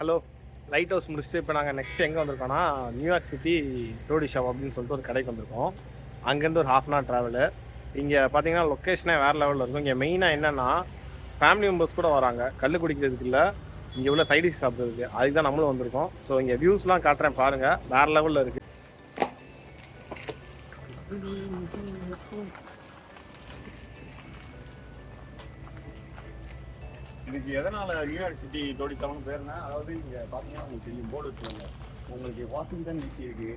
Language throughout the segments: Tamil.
ஹலோ, லைட் ஹவுஸ் முடிச்சுட்டு இப்போ நாங்கள் நெக்ஸ்ட் எங்கே வந்திருக்கோம்னா நியூயார்க் சிட்டி டோடி ஷாப் அப்படின்னு சொல்லிட்டு ஒரு கடைக்கு வந்திருக்கோம். அங்கேருந்து ஒரு 1/2 hour ட்ராவலு. இங்கே பார்த்தீங்கன்னா லொக்கேஷனே வேறு லெவலில் இருக்கும். இங்கே மெயினாக என்னென்னா ஃபேமிலி மெம்பர்ஸ் கூட வராங்க. கல் குடிக்கிறதுக்கு இல்லை, இங்கே உள்ள சைடிஷ் சாப்பிட்றதுக்கு. அதுக்கு தான் நம்மளும் வந்திருக்கோம். ஸோ இங்கே வியூஸ்லாம் காட்டுறேன் பாருங்கள், வேறு லெவலில் இருக்குது. இதுக்கு எதனால நியூயார்க் சிட்டி டோடி ஷாப்னு பேருனா, அதாவது இங்கே பார்த்தீங்கன்னா உங்களுக்கு தெரியும், போர்டு வச்சுருவாங்க. உங்களுக்கு வாஷிங்டன் டிசி இருக்குது,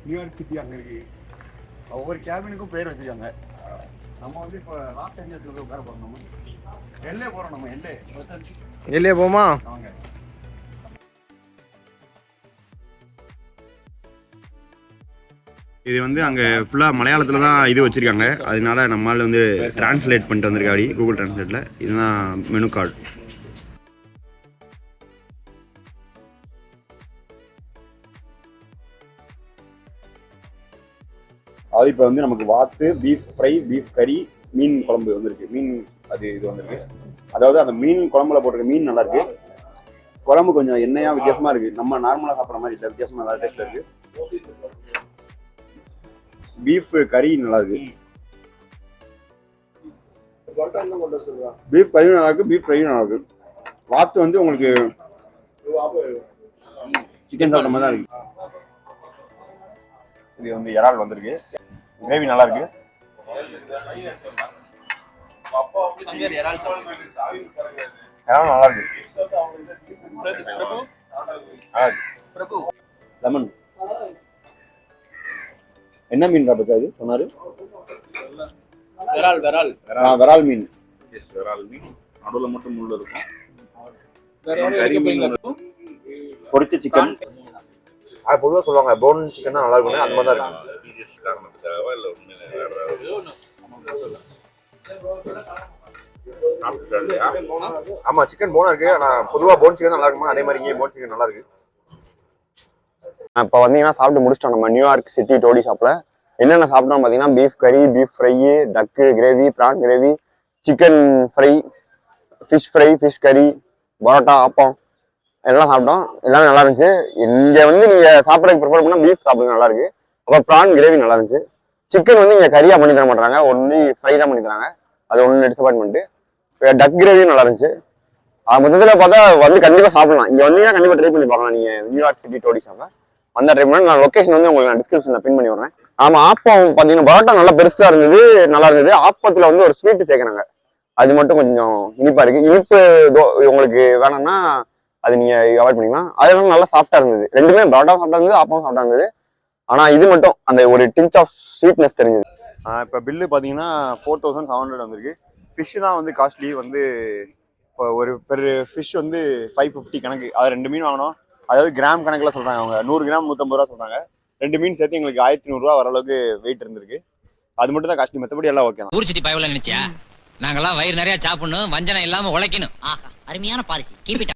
நியூயார்க் சிட்டி அங்கே இருக்குது. ஒவ்வொரு கேபினுக்கும் பேர் வச்சுருக்காங்க. நம்ம வந்து இப்போ லாஸ் ஏஞ்சல்ஸில் உட்கார போகிறோம். நம்ம எல்ஏ போகிறோம். நம்ம எல்ஏ போமா வாங்க. இது வந்து அங்கே ஃபுல்லாக மலையாளத்தில் தான் இது வச்சுருக்காங்க. அதனால நம்மளால் வந்து டிரான்ஸ்லேட் பண்ணிட்டு வந்திருக்காடி கூகுள் டிரான்ஸ்லேட்டில். இதுதான் மெனு கார்டு. அது இப்போ வந்து நமக்கு வாத்து, பீஃப் ஃப்ரை, பீஃப் கறி, மீன் குழம்பு வந்துருக்கு. மீன் அது இது வந்துருக்கு. அதாவது அந்த மீன் குழம்புல போட்டிருக்க மீன் நல்லாயிருக்கு. குழம்பு கொஞ்சம் எண்ணெயாக வித்தியாசமாக இருக்குது. நம்ம நார்மலாக சாப்பிட்ற மாதிரி இல்லை, வித்தியாசமாக நல்லா டேஸ்ட்டில் இருக்குது. பீஃப் கறி நல்லா இருக்கு. பீஃப் கறியும் நல்லா இருக்கு, பீஃப் ஃப்ரையும் நல்லா இருக்கு. வாத்து வந்து உங்களுக்கு சிக்கன் சாப்பிட்ட மாதிரி தான் இருக்கு. இது வந்து இறால் வந்திருக்கு. கிரேவி நல்லா இருக்கு. இறால் நல்லா இருக்கு. லெமன் என்ன மீன் பச்சா இது சொன்னாரு? விரால் மீன். நடுவுல மட்டும் முள்ளு இருக்கும். பொரிச்ச சிக்கன். அது பொதுவாக சொல்லுவாங்க போன் சிக்கன் தான் நல்லா இருக்கும். அந்த மாதிரி தான் இருக்கு. ஆமா, சிக்கன் போனா இருக்கு. ஆனா பொதுவாக போன் சிக்கன் நல்லா இருக்குமா, அதே மாதிரி இங்கே போன் சிக்கன் நல்லா இருக்கு. இப்போ வந்தீங்கன்னா சாப்பிட்டு முடிச்சிட்டோம். நம்ம நியூயார்க் சிட்டி டோடி ஷாப்பில் என்னென்ன சாப்பிட்டோம் பார்த்தீங்கன்னா, பீஃப் கறி, பீஃப் ஃப்ரை, டக்கு gravy, prawn gravy, chicken fry, fish fry, fish கறி, பரோட்டா, ஆப்பம் எல்லாம் சாப்பிட்டோம். எல்லாமே நல்லா இருந்துச்சு. இங்கே வந்து நீங்கள் சாப்பிட்றதுக்கு ப்ரிஃபர் பண்ணால் பீஃப் சாப்பிடுங்க, நல்லா இருக்கு. அப்புறம் ப்ரான் கிரேவி நல்லா இருந்துச்சு. சிக்கன் வந்து இங்கே கறியாக பண்ணி தர மாட்டாங்க, ஒன்லி ஃப்ரை தான் பண்ணி தராங்க. அது ஒன்று டிசப்பாயின்மெண்ட்டு. டக் கிரேவியும் நல்லா இருந்துச்சு. மொத்தத்தில் பார்த்தா வந்து கண்டிப்பாக சாப்பிடலாம். இங்கே வந்தீங்கன்னா கண்டிப்பாக ட்ரை பண்ணி பார்க்கலாம் நீங்கள் நியூயார்க் சிட்டி டோடி ஷாப்பை. அந்த ட்ரை பண்ண நான் லொக்கேஷன் வந்து உங்களுக்கு நான் டிஸ்கிரிப்ஷனில் பின் பண்ணி விடுறேன். ஆமாம், ஆப்பம் பார்த்தீங்கன்னா பரோட்டா நல்லா பெருசாக இருந்தது, நல்லா இருந்தது. ஆப்பத்தில் வந்து ஒரு ஸ்வீட்டு சேர்க்குறாங்க, அது மட்டும் கொஞ்சம் இனிப்பாக இருக்குது. இனிப்பு உங்களுக்கு வேணும்னா அது நீங்கள் அவாய்ட் பண்ணிக்கலாம். அதெல்லாம் நல்லா சாஃப்டாக இருந்தது. ரெண்டுமே பரோட்டா சாஃப்டாக இருந்தது, ஆப்பம் சாஃப்டாக இருந்தது. ஆனால் இது மட்டும் அந்த ஒரு டிஞ்ச் ஆஃப் ஸ்வீட்னஸ் தெரிஞ்சது. இப்போ பில்லு பார்த்தீங்கன்னா 4700 வந்திருக்கு. ஃபிஷ்ஷு தான் வந்து காஸ்ட்லி. வந்து இப்போ ஒரு பெர் ஃபிஷ் வந்து 550 கணக்கு. அது 2 மீன் வாங்கினோம். அதாவது கிராம் கணக்கில் சொல்கிறாங்க அவங்க. 100 கிராம் 150 ரூபா சொல்கிறாங்க. 2 மீன் சேர்த்து எங்களுக்கு 1100 ரூபா வர அளவுக்கு வெயிட் இருந்திருக்கு. அது மட்டும் தான் காஸ்ட்லி, மற்றபடி எல்லாம் ஓகே தான். ஊர்ச்சிட்டி பயவுல நினைச்சியா? நாங்கெல்லாம் வயிறு நிறைய சாப்பிடணும், வஞ்சனம் இல்லாம உழைக்கணும். ஆஹா, அருமையான பாலிசி. Keep it.